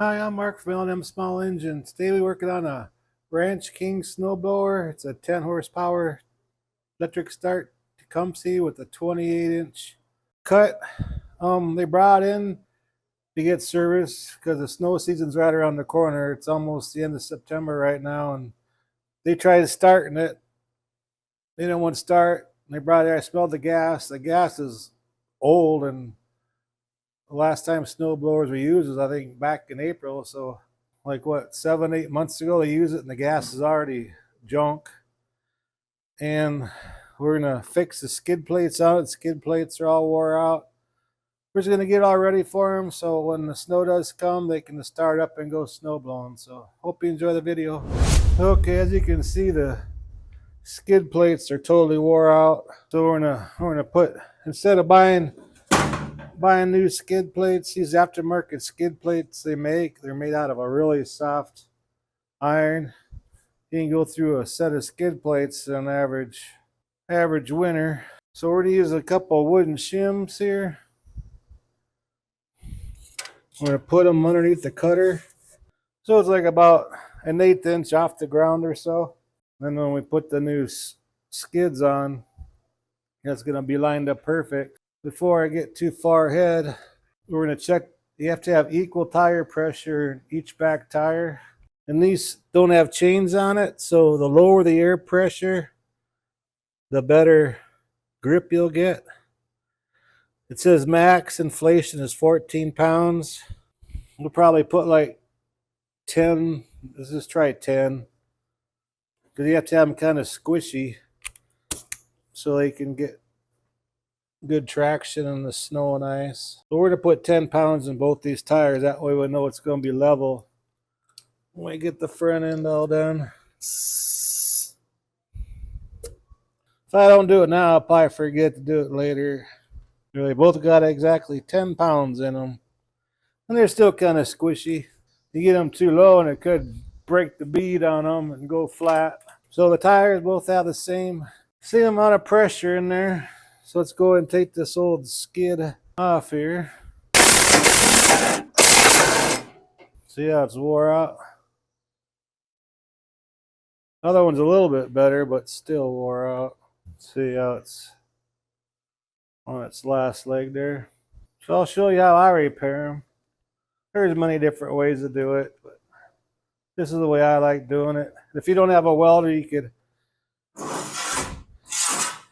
Hi, I'm Mark from L&M Small Engines. Today we're working on a Ranch King snowblower. It's a 10 horsepower electric start Tecumseh with a 28-inch cut. They brought in to get service because the snow season's right around the corner. It's almost the end of September right now, and they tried starting it. They didn't want to start. They brought it. I smelled the gas. The gas is old, and the last time snow blowers were used was I think back in April. So like what, 7-8 months ago they used it, and the gas is already junk. And we're gonna fix the skid plates on it. The skid plates are all wore out. We're just gonna get it all ready for them, so when the snow does come, they can start up and go snow blowing. So hope you enjoy the video. Okay, as you can see, the skid plates are totally wore out. So we're gonna put, instead of buying new skid plates, these aftermarket skid plates they're made out of a really soft iron. You can go through a set of skid plates on average winter. So we're going to use a couple of wooden shims here. We're going to put them underneath the cutter. So it's like about an 1/8 inch off the ground or so. Then when we put the new skids on, it's going to be lined up perfect. Before I get too far ahead, we're going to check. You have to have equal tire pressure in each back tire. And these don't have chains on it, so the lower the air pressure, the better grip you'll get. It says max inflation is 14 pounds. We'll probably put like 10. Let's just try 10. Because you have to have them kind of squishy so they can get good traction in the snow and ice. So we're going to put 10 pounds in both these tires. That way we know it's going to be level when we get the front end all done. If I don't do it now, I'll probably forget to do it later. They both got exactly 10 pounds in them. And they're still kind of squishy. You get them too low and it could break the bead on them and go flat. So the tires both have the same amount of pressure in there. So let's go and take this old skid off here. See how it's wore out? Other one's a little bit better, but still wore out. See how it's on its last leg there. So I'll show you how I repair them. There's many different ways to do it, but this is the way I like doing it. If you don't have a welder, you could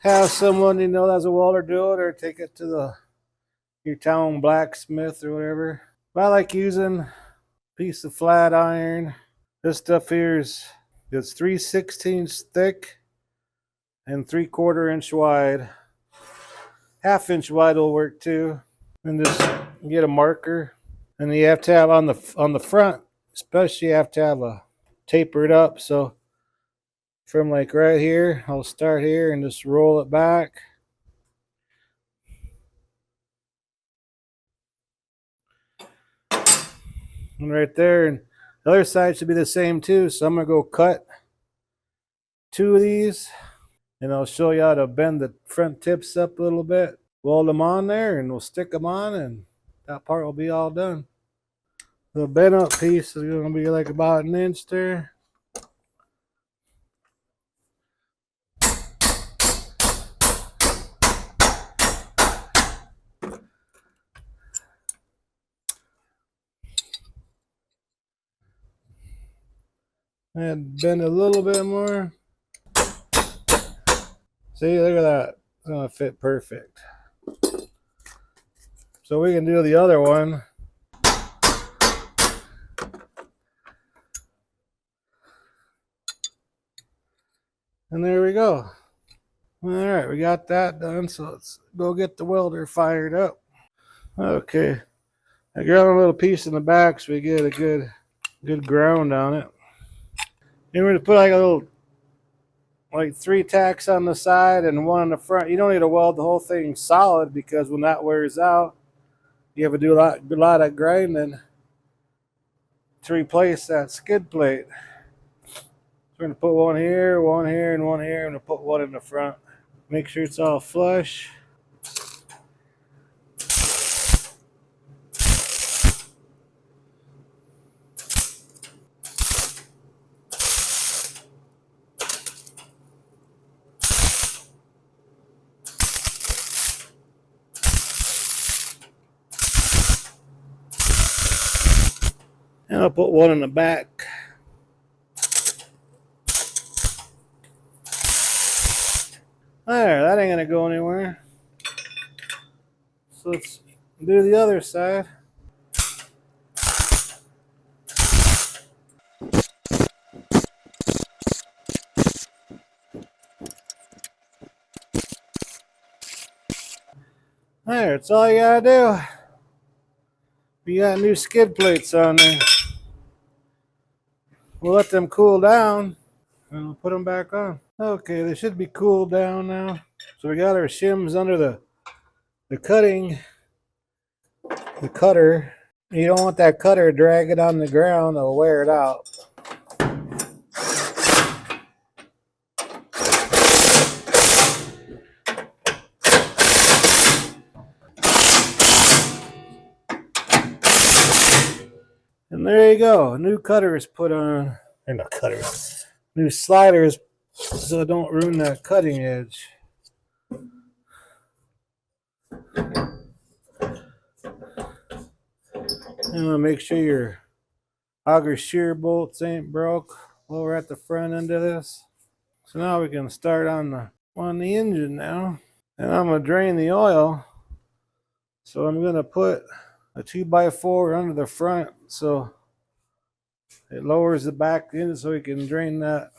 have someone you know that's a welder do it, or take it to your town blacksmith or whatever. But I like using a piece of flat iron. This stuff here is 3/16 thick and 3/4 inch wide. 1/2 inch wide will work too. And just get a marker. And you have to have on the front, especially you have to have a tapered up. So from like right here, I'll start here and just roll it back. And right there, and the other side should be the same too. So I'm gonna go cut 2 of these, and I'll show you how to bend the front tips up a little bit. Weld them on there, and we'll stick them on, and that part will be all done. The bent up piece is gonna be like about 1 inch there. And bend a little bit more. See, look at that. It's gonna fit perfect. So we can do the other one. And there we go. All right, we got that done. So let's go get the welder fired up. Okay, I got a little piece in the back so we get a good ground on it. And we're gonna put like a little, like 3 tacks on the side and 1 on the front. You don't need to weld the whole thing solid, because when that wears out, you have to do a lot of grinding to replace that skid plate. So we're gonna put 1 here, 1 here, and 1 here, and we'll put 1 in the front. Make sure it's all flush. And I'll put one in the back. There, that ain't gonna go anywhere. So let's do the other side. There, it's all you gotta do. You got new skid plates on there. We'll let them cool down and we'll put them back on. Okay, they should be cooled down now. So we got our shims under the cutter. You don't want that cutter dragging on the ground, it'll wear it out. And there you go. A new cutter is put on. Or not cutter. New sliders so don't ruin that cutting edge. And we'll make sure your auger shear bolts ain't broke while we're at the front end of this. So now we can start on the engine now. And I'm gonna drain the oil. So I'm gonna put a 2x4 under the front so it lowers the back end so we can drain that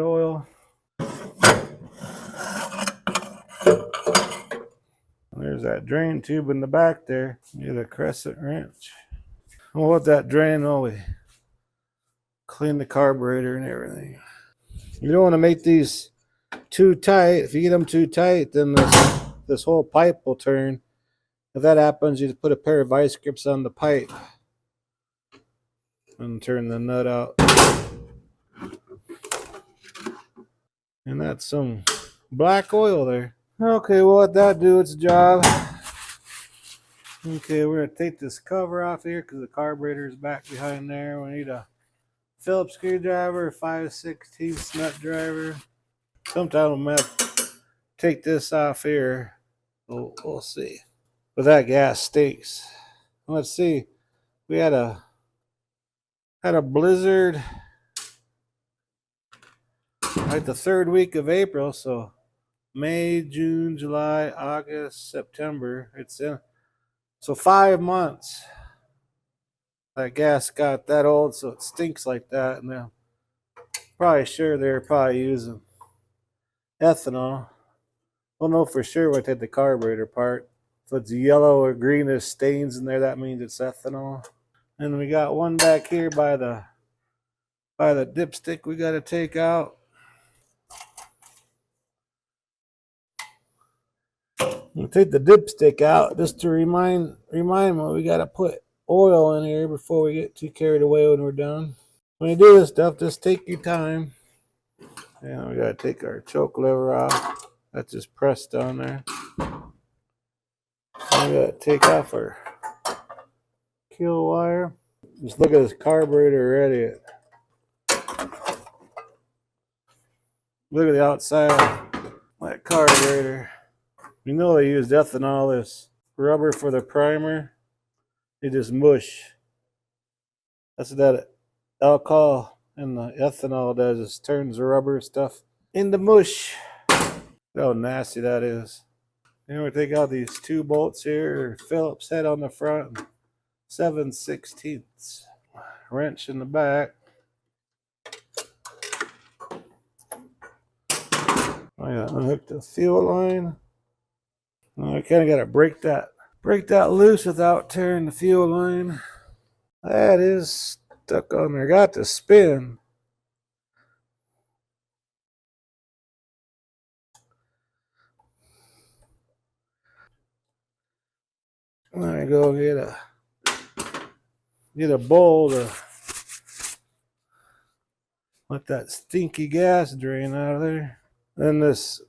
oil. There's that drain tube in the back there. Get a crescent wrench. We'll let that drain while we clean the carburetor and everything. You don't want to make these too tight. If you get them too tight, then this whole pipe will turn. If that happens, you just put a pair of vice grips on the pipe and turn the nut out. And that's some black oil there. Okay, we'll let that do its job. Okay, we're going to take this cover off here because the carburetor is back behind there. We need a Phillips screwdriver, 5/16 nut driver. Sometime I'm going to take this off here. We'll see. But that gas stinks. Let's see. We had a blizzard like the third week of April, so May, June, July, August, September. It's in. So 5 months. That gas got that old, so it stinks like that. And they're probably sure they're probably using ethanol. We'll know for sure when I take the carburetor apart. If it's yellow or greenish stains in there, that means it's ethanol. And we got one back here by the dipstick we got to take out. We'll take the dipstick out just to remind me we got to put oil in here before we get too carried away when we're done. When you do this stuff, just take your time. And we got to take our choke lever off. That's just pressed on there. And we got to take off our kill wire. Just look at this carburetor already. Look at the outside of that carburetor. You know they used ethanol, this rubber for the primer. They just mush. That's what that alcohol and the ethanol does, is turns the rubber stuff into mush. Look how nasty that is. Then we take out these two bolts here, Phillips head on the front, 7/16 wrench in the back. I gotta unhook the fuel line. I kind of gotta break that loose without tearing the fuel line. That is stuck on there. Got to spin. I go get a bowl to let that stinky gas drain out of there. Then this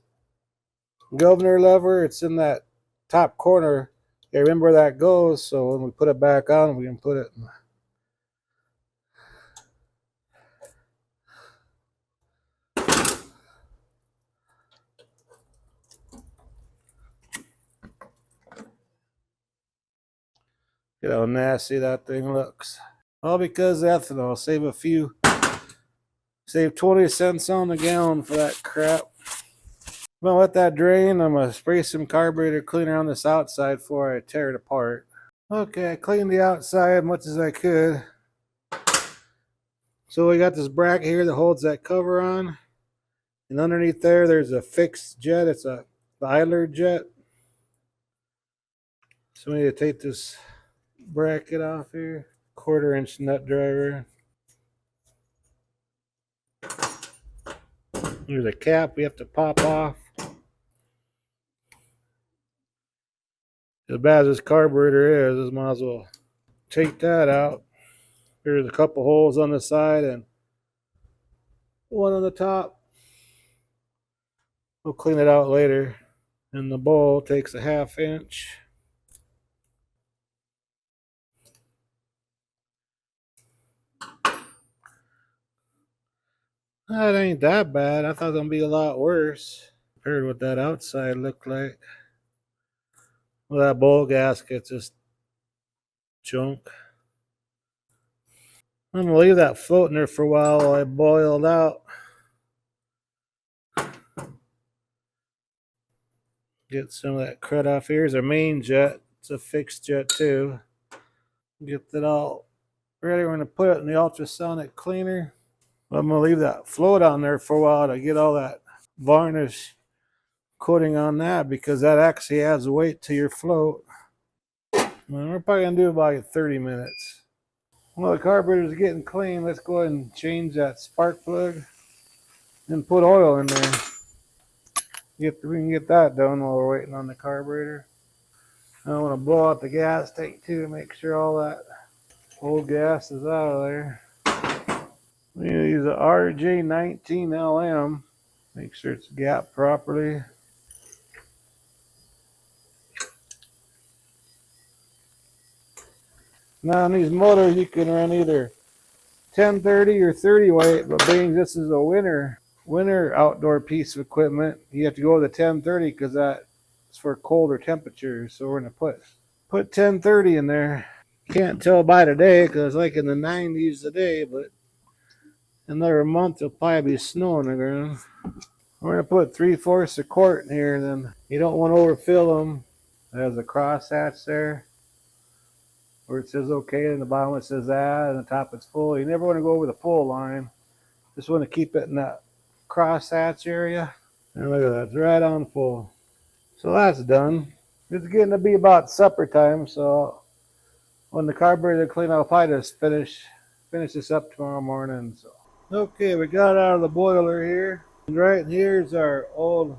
governor lever, it's in that top corner. You remember where that goes, so when we put it back on, we can put it in. Get how nasty that thing looks. All because of ethanol. Save 20 cents on the gallon for that crap. I'm gonna let that drain. I'm gonna spray some carburetor cleaner on this outside before I tear it apart. Okay, I cleaned the outside as much as I could. So we got this bracket here that holds that cover on. And underneath there's a fixed jet. It's the idler jet. So we need to take this bracket off here. 1/4 inch nut driver. There's a cap we have to pop off. As bad as this carburetor is, might as well take that out. There's a couple holes on the side and one on the top. We'll clean it out later. And the bowl takes a 1/2 inch. That ain't that bad. I thought it was gonna be a lot worse compared to what that outside looked like. Well, that bowl gasket's just junk. I'm gonna leave that floating there for a while I boil it out. Get some of that crud off. Here's our main jet. It's a fixed jet too. Get that all ready. We're gonna put it in the ultrasonic cleaner. I'm gonna leave that float on there for a while to get all that varnish coating on that because that actually adds weight to your float. And we're probably gonna do about 30 minutes. Well, the carburetor's getting clean. Let's go ahead and change that spark plug and put oil in there. We can get that done while we're waiting on the carburetor. I want to blow out the gas tank too to make sure all that old gas is out of there. We use a RJ19LM. Make sure it's gapped properly. Now on these motors you can run either 1030 or 30 weight, but being this is a winter outdoor piece of equipment, you have to go with the 1030 because that's for colder temperatures. So we're gonna put 1030 in there. Can't tell by today because it's like in the 90s today, but another month it'll probably be snow on the ground. We're gonna put 3/4 a quart in here. Then you don't want to overfill them. There's a crosshatch there where it says okay, and the bottom it says that, and the top it's full. You never want to go over the full line. Just want to keep it in that crosshatch area. And look at that, it's right on full. So that's done. It's getting to be about supper time, so when the carburetor clean, I'll probably just finish this up tomorrow morning. So okay, we got it out of the boiler here. And right here's our old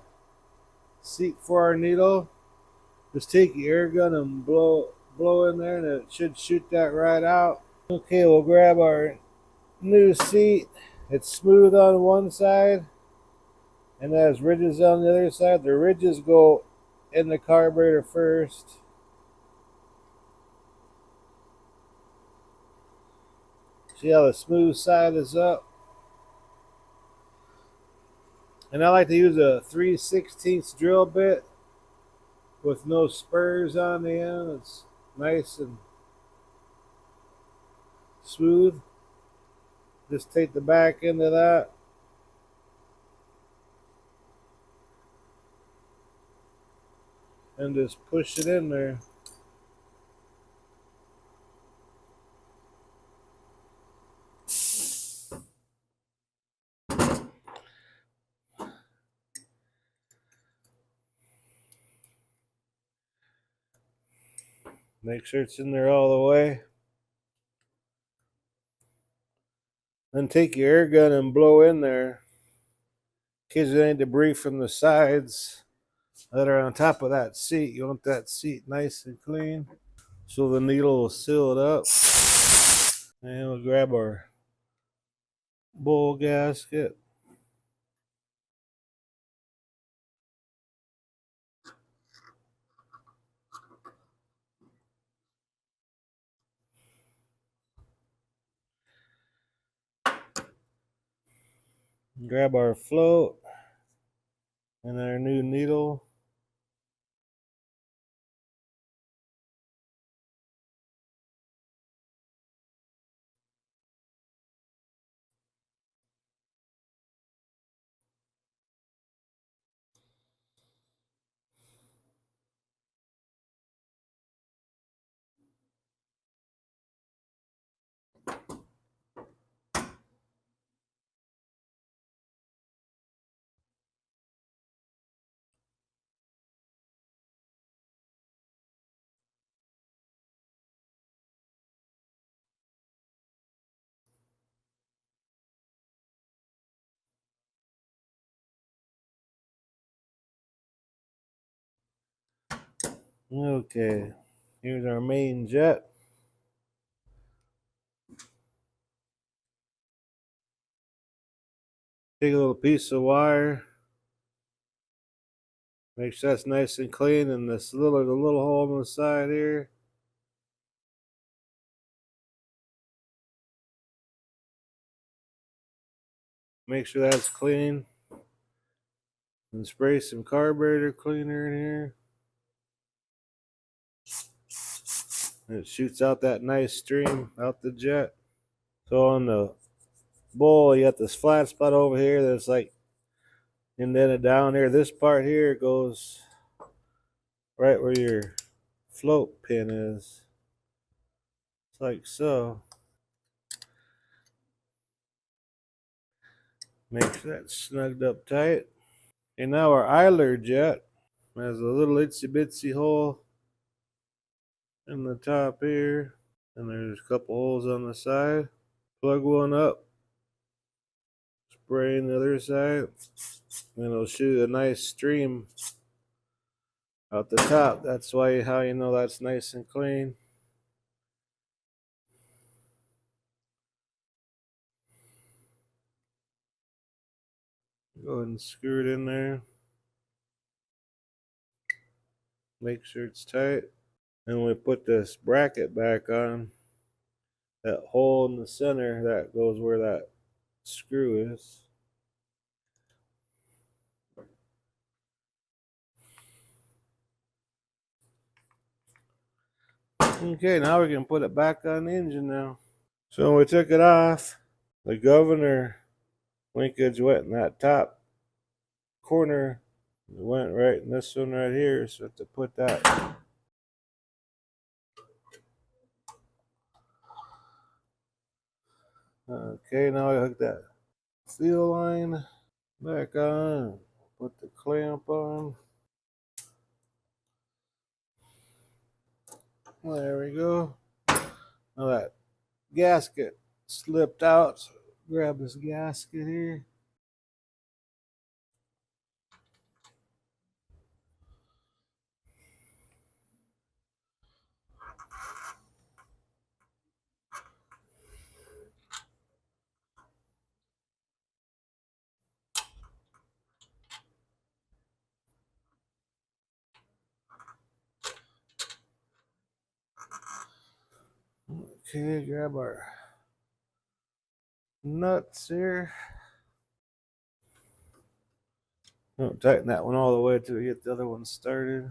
seat for our needle. Just take your air gun and blow in there and it should shoot that right out. Okay, we'll grab our new seat. It's smooth on one side and there's ridges on the other side. The ridges go in the carburetor first. See how the smooth side is up? And I like to use a 3/16 drill bit with no spurs on the end. It's nice and smooth. Just take the back end of that. And just push it in there. Make sure it's in there all the way. Then take your air gun and blow in there. In case there's any debris from the sides that are on top of that seat. You want that seat nice and clean. So the needle will seal it up. And we'll grab our bowl gasket. Grab our float and our new needle. Okay, here's our main jet. Take a little piece of wire, make sure that's nice and clean, and the little hole on the side here. Make sure that's clean, and spray some carburetor cleaner in here. And it shoots out that nice stream out the jet. So on the bowl, you got this flat spot over here that's like indented down here. This part here goes right where your float pin is. It's like so. Make sure that's snugged up tight. And now our idler jet has a little itsy bitsy hole in the top here. And there's a couple holes on the side. Plug one up. Spray on the other side. And it'll shoot a nice stream out the top. That's why how you know that's nice and clean. Go ahead and screw it in there. Make sure it's tight. And we put this bracket back on. That hole in the center, that goes where that screw is. Okay, now we can put it back on the engine now. So when we took it off, the governor linkage went in that top corner. It went right in this one right here, so to put that. Okay, now I hook that fuel line back on. Put the clamp on. There we go. Now that gasket slipped out. So grab this gasket here. Okay, grab our nuts here. Don't tighten that one all the way until we get the other one started.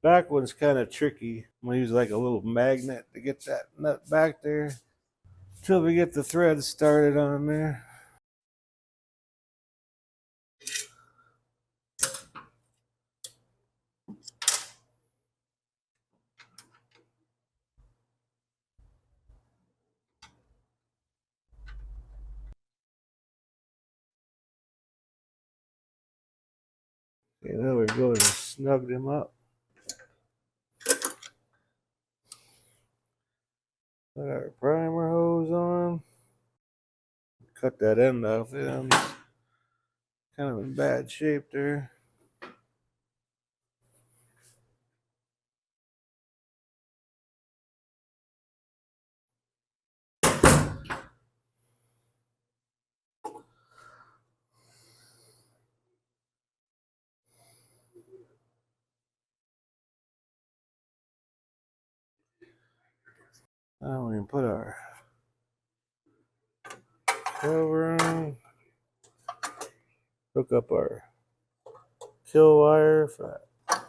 Back one's kind of tricky. I'm gonna use like a little magnet to get that nut back there until we get the thread started on there. Okay, there we go. Just snugged him up. Put our primer hose on. Cut that end off. It's kind of in bad shape there. Now we can put our cover on. Hook up our kill wire for that.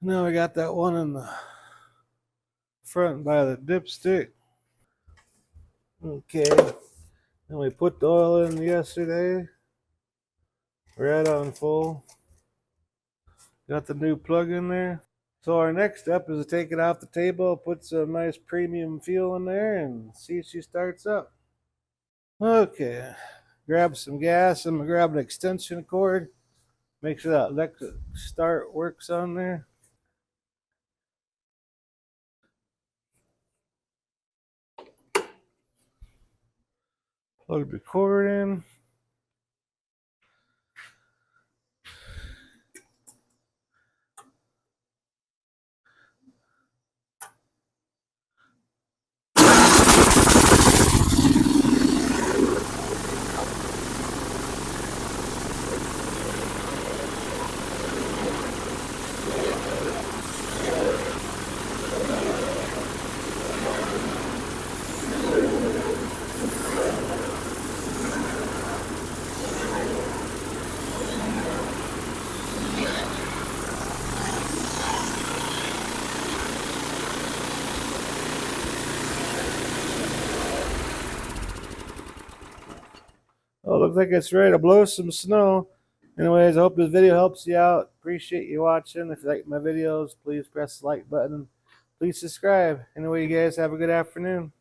Now we got that one in the front by the dipstick. Okay. And we put the oil in yesterday. Right on full. Got the new plug in there. So our next step is to take it off the table, put some nice premium fuel in there, and see if she starts up. Okay. Grab some gas. I'm going to grab an extension cord. Make sure that electric start works on there. Plug the cord in. Oh, looks like it's ready to blow some snow. Anyways, I hope this video helps you out. Appreciate you watching. If you like my videos, please press the like button. Please subscribe. Anyway, you guys have a good afternoon.